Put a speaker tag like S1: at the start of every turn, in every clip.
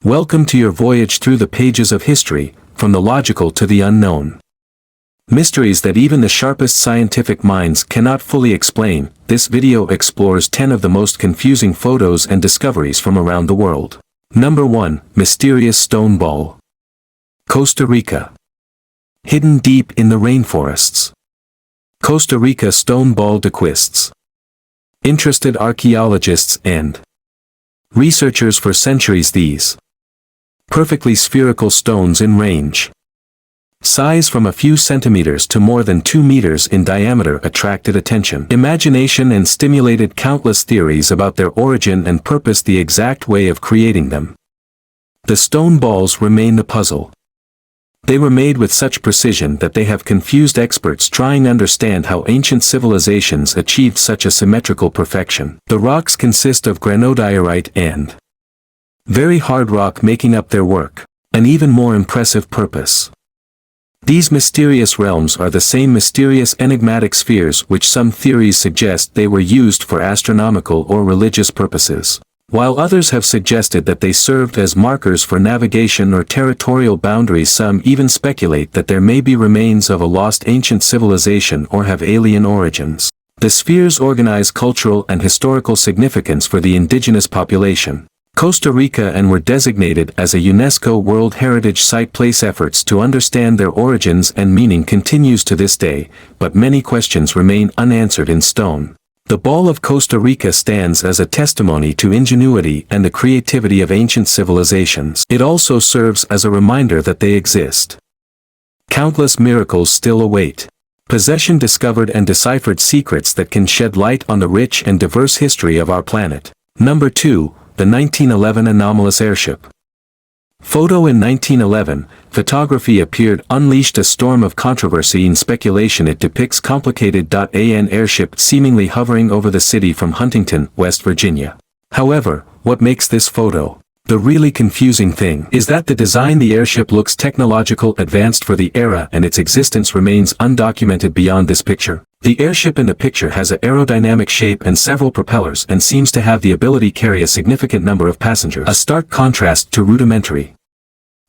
S1: Welcome to your voyage through the pages of history, from the logical to the unknown. Mysteries that even the sharpest scientific minds cannot fully explain. This video explores 10 of the most confusing photos and discoveries from around the world. Number 1. Mysterious Stone Ball. Costa Rica. Hidden deep in the rainforests. Costa Rica Stone Ball disquiets. Interested archaeologists and researchers for centuries. These perfectly spherical stones in range, size from a few centimeters to more than 2 meters in diameter, attracted attention, imagination, and stimulated countless theories about their origin and purpose. The exact way of creating them. The stone balls remain the puzzle. They were made with such precision that they have confused experts trying to understand how ancient civilizations achieved such a symmetrical perfection. The rocks consist of granodiorite and very hard rock making up their work, an even more impressive purpose. These mysterious realms are the same mysterious enigmatic spheres which some theories suggest they were used for astronomical or religious purposes, while others have suggested that they served as markers for navigation or territorial boundaries. Some even speculate that there may be remains of a lost ancient civilization or have alien origins. The spheres organize cultural and historical significance for the indigenous population, Costa Rica, and were designated as a UNESCO World Heritage Site. Place efforts to understand their origins and meaning continues to this day, but many questions remain unanswered in stone. The Ball of Costa Rica stands as a testimony to ingenuity and the creativity of ancient civilizations. It also serves as a reminder that they exist. Countless miracles still await possession. Discovered and deciphered secrets that can shed light on the rich and diverse history of our planet. Number 2. The 1911 anomalous airship. Photo. In 1911, photography appeared unleashed a storm of controversy and speculation. It depicts complicated an airship seemingly hovering over the city from Huntington, West Virginia. However, what makes this photo the really confusing thing is that the design the airship looks technological advanced for the era, and its existence remains undocumented beyond this picture. The airship in the picture has an aerodynamic shape and several propellers and seems to have the ability to carry a significant number of passengers, a stark contrast to rudimentary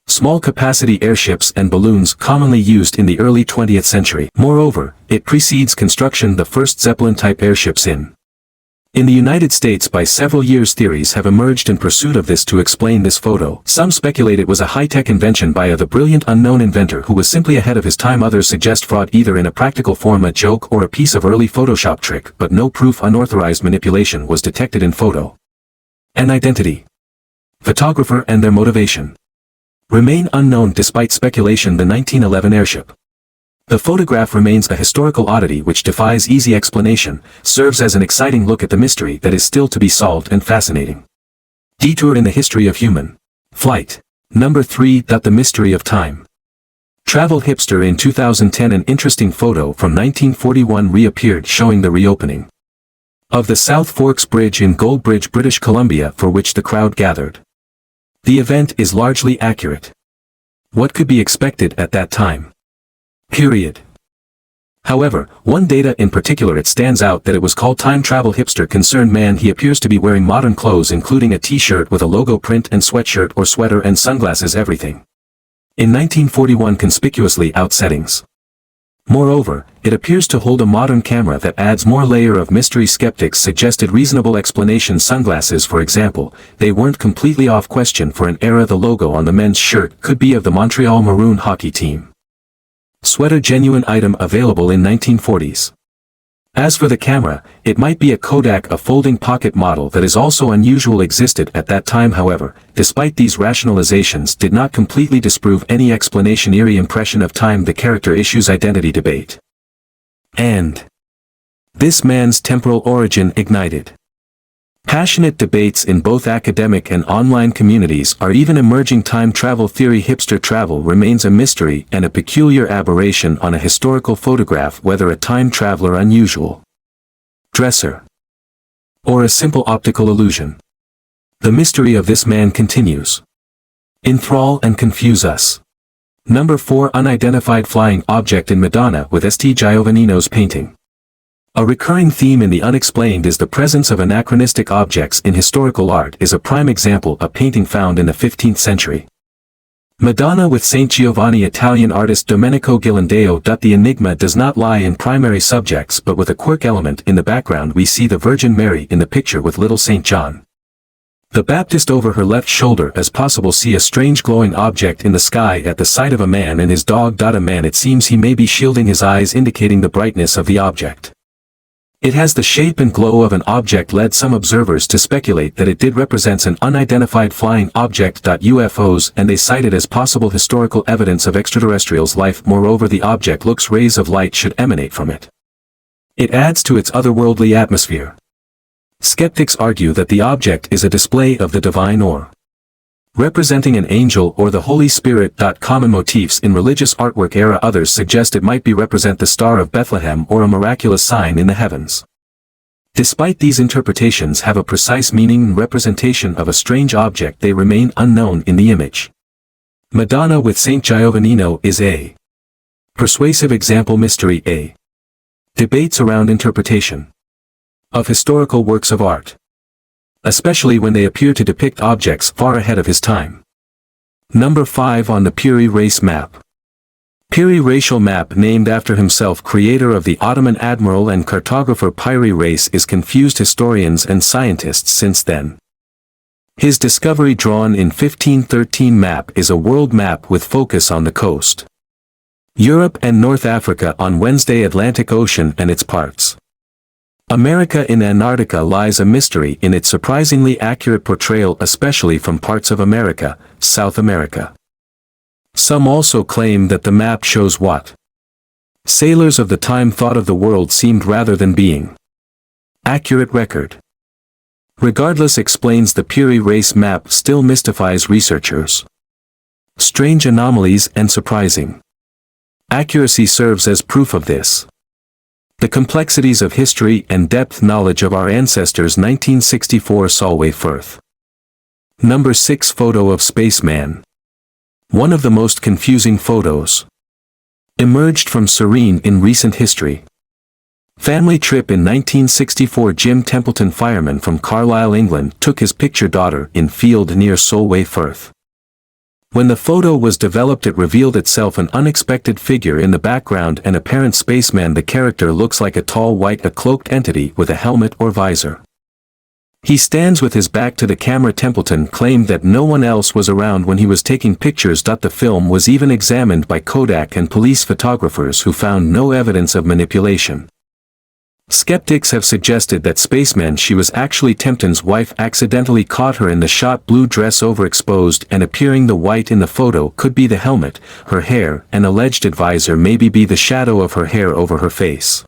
S1: small capacity airships and balloons commonly used in the early 20th century. Moreover, it precedes construction the first Zeppelin-type airships in the United States by several years. Theories have emerged in pursuit of this to explain this photo. Some speculate it was a high-tech invention by the brilliant unknown inventor who was simply ahead of his time. Others suggest fraud, either in a practical form, a joke, or a piece of early Photoshop trick, but no proof. Unauthorized manipulation was detected in photo. An identity, photographer, and their motivation remain unknown despite speculation. The 1911 airship. The photograph remains a historical oddity which defies easy explanation, serves as an exciting look at the mystery that is still to be solved, and fascinating detour in the history of human flight. Number 3. The mystery of time. Travel hipster. In 2010, an interesting photo from 1941 reappeared showing the reopening of the South Forks Bridge in Goldbridge, British Columbia, for which the crowd gathered. The event is largely accurate. What could be expected at that time? Period. However, one data in particular, it stands out that it was called time travel hipster concerned man. He appears to be wearing modern clothes, including a t-shirt with a logo print and sweatshirt or sweater and sunglasses, everything in 1941 conspicuously out settings. Moreover, it appears to hold a modern camera that adds more layer of mystery. Skeptics suggested reasonable explanation. Sunglasses, for example, they weren't completely off question for an era. The logo on the men's shirt could be of the Montreal Maroon hockey team. Sweater, genuine item available in 1940s. As for the camera, it might be a Kodak, a folding pocket model that is also unusual, existed at that time. However, despite these rationalizations, did not completely disprove any explanation. Eerie impression of time. The character issues identity debate, and this man's temporal origin ignited passionate debates in both academic and online communities. Are even emerging time travel theory. Hipster travel remains a mystery and a peculiar aberration on a historical photograph, whether a time traveler, unusual dresser, or a simple optical illusion. The mystery of this man continues enthrall and confuse us. Number 4. Unidentified flying object in Madonna with St. Giovannino's painting. A recurring theme in the unexplained is the presence of anachronistic objects in historical art. Is a prime example a painting found in the 15th century. Madonna with St. Giovanni. Italian artist Domenico Ghirlandaio. The enigma does not lie in primary subjects but with a quirk element. In the background we see the Virgin Mary in the picture with little St. John the Baptist over her left shoulder. As possible, see a strange glowing object in the sky at the side of a man and his dog. A man, it seems he may be shielding his eyes, indicating the brightness of the object. It has the shape and glow of an object, led some observers to speculate that it represents an unidentified flying object. UFOs, and they cite it as possible historical evidence of extraterrestrials' life. Moreover, the object looks rays of light should emanate from it. It adds to its otherworldly atmosphere. Skeptics argue that the object is a display of the divine or representing an angel or the Holy Spirit. Common motifs in religious artwork era. Others suggest it might be represent the Star of Bethlehem or a miraculous sign in the heavens. Despite these interpretations have a precise meaning and representation of a strange object, they remain unknown in the image. Madonna with St. Giovannino is a persuasive example. Mystery. A debates around interpretation of historical works of art, especially when they appear to depict objects far ahead of his time. Number 5 on the Piri race map. Piri racial map, named after himself, creator of the Ottoman admiral and cartographer Piri race, is confused historians and scientists since then. His discovery, drawn in 1513 map, is a world map with focus on the coast. Europe and North Africa on Wednesday, Atlantic Ocean and its parts. America in Antarctica lies a mystery in its surprisingly accurate portrayal, especially from parts of America, South America. Some also claim that the map shows what sailors of the time thought of the world seemed rather than being accurate record. Regardless, explains the Piri race map still mystifies researchers. Strange anomalies and surprising accuracy serves as proof of this. The complexities of history and depth knowledge of our ancestors. 1964 Solway Firth. Number 6 Photo of Spaceman. One of the most confusing photos emerged from Serene in recent history. Family trip in 1964. Jim Templeton, fireman from Carlisle, England, took his picture daughter in field near Solway Firth. When the photo was developed, it revealed itself an unexpected figure in the background, an apparent spaceman. The character looks like a tall white, a cloaked entity with a helmet or visor. He stands with his back to the camera. Templeton claimed that no one else was around when he was taking pictures. The film was even examined by Kodak and police photographers who found no evidence of manipulation. Skeptics have suggested that spaceman she was actually Templeton's wife accidentally caught her in the shot. Blue dress overexposed and appearing the white in the photo could be the helmet, her hair, and alleged advisor maybe be the shadow of her hair over her face.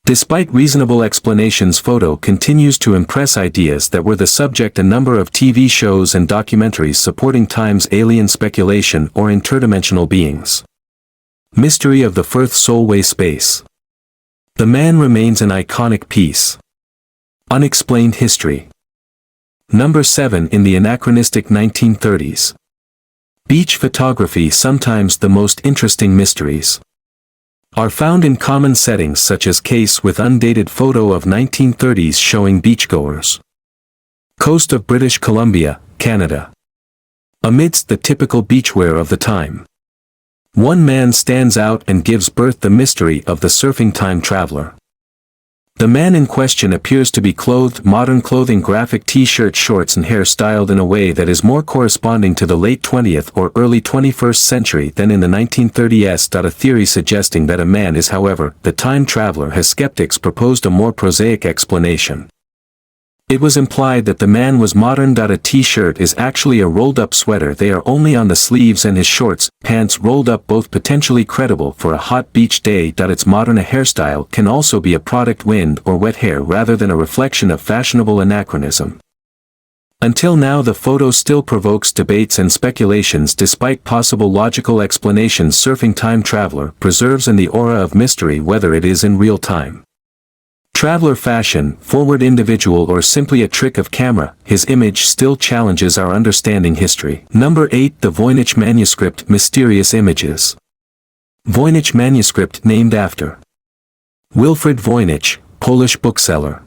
S1: Despite reasonable explanations, photo continues to impress ideas that were the subject a number of TV shows and documentaries supporting times alien speculation or interdimensional beings. Mystery of the Firth Solway space. The man remains an iconic piece. Unexplained history. Number 7 in the anachronistic 1930s. Beach photography. Sometimes the most interesting mysteries are found in common settings, such as case with undated photo of 1930s showing beachgoers. Coast of British Columbia, Canada. Amidst the typical beachwear of the time, one man stands out and gives birth the mystery of the surfing time traveler. The man in question appears to be clothed modern clothing, graphic t-shirt, shorts and hair styled in a way that is more corresponding to the late 20th or early 21st century than in the 1930s. A theory suggesting that a man is, however, the time traveler has skeptics proposed a more prosaic explanation. It was implied that the man was modern. A t-shirt is actually a rolled-up sweater. They are only on the sleeves, and his shorts, pants rolled up, both potentially credible for a hot beach day. Its modern. A hairstyle can also be a product wind or wet hair rather than a reflection of fashionable anachronism. Until now, the photo still provokes debates and speculations despite possible logical explanations. Surfing time traveler preserves in the aura of mystery whether it is in real time traveler, fashion forward individual, or simply a trick of camera. His image still challenges our understanding history. Number 8 The Voynich Manuscript. Mysterious images. Voynich manuscript, named after Wilfrid Voynich, Polish bookseller.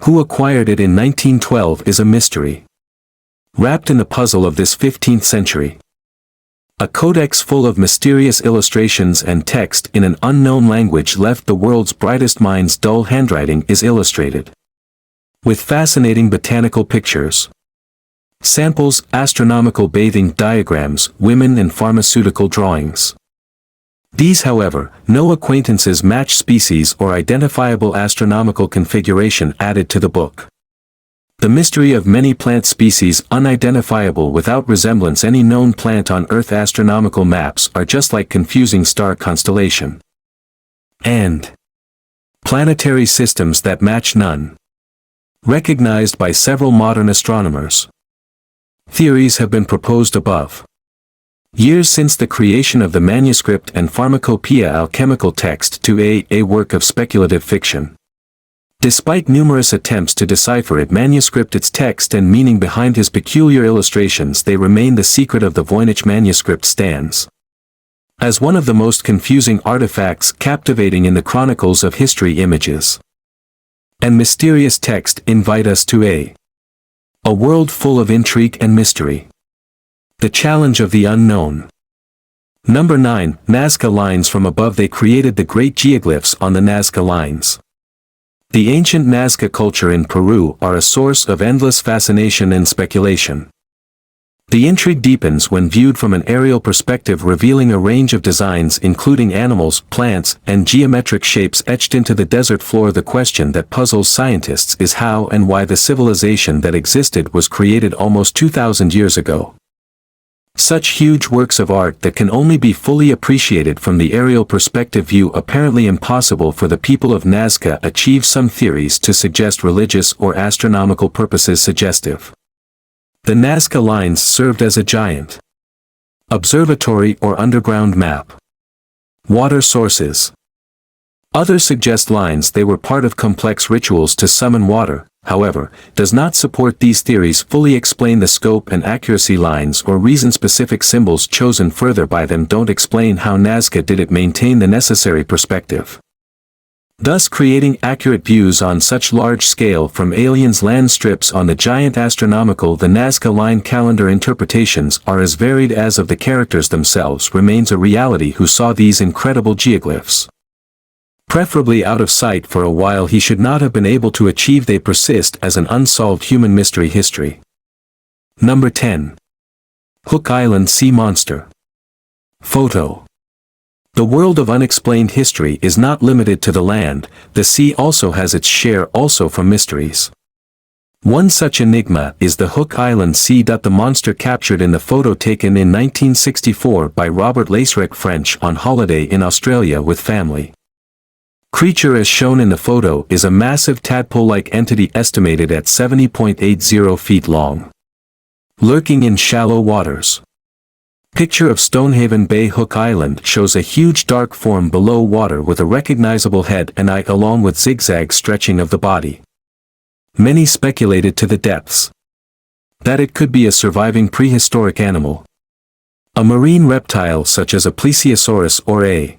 S1: Who acquired it in 1912 is a mystery. Wrapped in the puzzle of this 15th century. A codex full of mysterious illustrations and text in an unknown language left the world's brightest minds' dull handwriting is illustrated. With fascinating botanical pictures. Samples, astronomical bathing diagrams, women and pharmaceutical drawings. These, however, no acquaintances match species or identifiable astronomical configuration added to the book. The mystery of many plant species unidentifiable without resemblance any known plant on Earth astronomical maps are just like confusing star constellation. And planetary systems that match none. Recognized by several modern astronomers. Theories have been proposed above. Years since the creation of the manuscript and pharmacopoeia alchemical text to a work of speculative fiction. Despite numerous attempts to decipher it manuscript its text and meaning behind his peculiar illustrations they remain the secret of the Voynich manuscript stands. As one of the most confusing artifacts captivating in the chronicles of history images. And mysterious text invite us to a world full of intrigue and mystery. The challenge of the unknown. Number 9, Nazca lines from above they created the great geoglyphs on the Nazca lines. The ancient Nazca culture in Peru are a source of endless fascination and speculation. The intrigue deepens when viewed from an aerial perspective revealing a range of designs including animals, plants, and geometric shapes etched into the desert floor. The question that puzzles scientists is how and why the civilization that existed was created almost 2,000 years ago. Such huge works of art that can only be fully appreciated from the aerial perspective view apparently impossible for the people of Nazca achieve some theories to suggest religious or astronomical purposes suggestive. The Nazca lines served as a giant observatory or underground map. Water sources. Others suggest lines they were part of complex rituals to summon water, however, does not support these theories fully explain the scope and accuracy lines or reason specific symbols chosen further by them don't explain how Nazca did it maintain the necessary perspective. Thus creating accurate views on such large scale from aliens land strips on the giant astronomical the Nazca line calendar interpretations are as varied as of the characters themselves remains a reality who saw these incredible geoglyphs. Preferably out of sight for a while he should not have been able to achieve they persist as an unsolved human mystery history. Number 10. Hook Island Sea Monster. Photo. The world of unexplained history is not limited to the land, the sea also has its share also from mysteries. One such enigma is the Hook Island Sea. The monster captured in the photo taken in 1964 by Robert Lacerec French on holiday in Australia with family. Creature as shown in the photo is a massive tadpole-like entity estimated at 70.80 feet long. Lurking in shallow waters. Picture of Stonehaven Bay Hook Island shows a huge dark form below water with a recognizable head and eye along with zigzag stretching of the body. Many speculated to the depths that it could be a surviving prehistoric animal. A marine reptile such as a plesiosaurus or a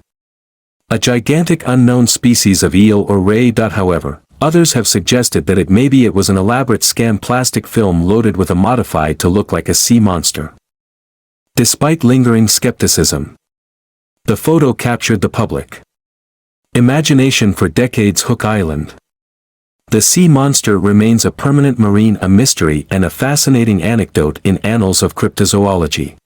S1: gigantic unknown species of eel or ray. However, others have suggested that maybe it was an elaborate scam plastic film loaded with a modified to look like a sea monster. Despite lingering skepticism, the photo captured the public imagination for decades. Hook Island. The sea monster remains a permanent marine mystery and a fascinating anecdote in annals of cryptozoology.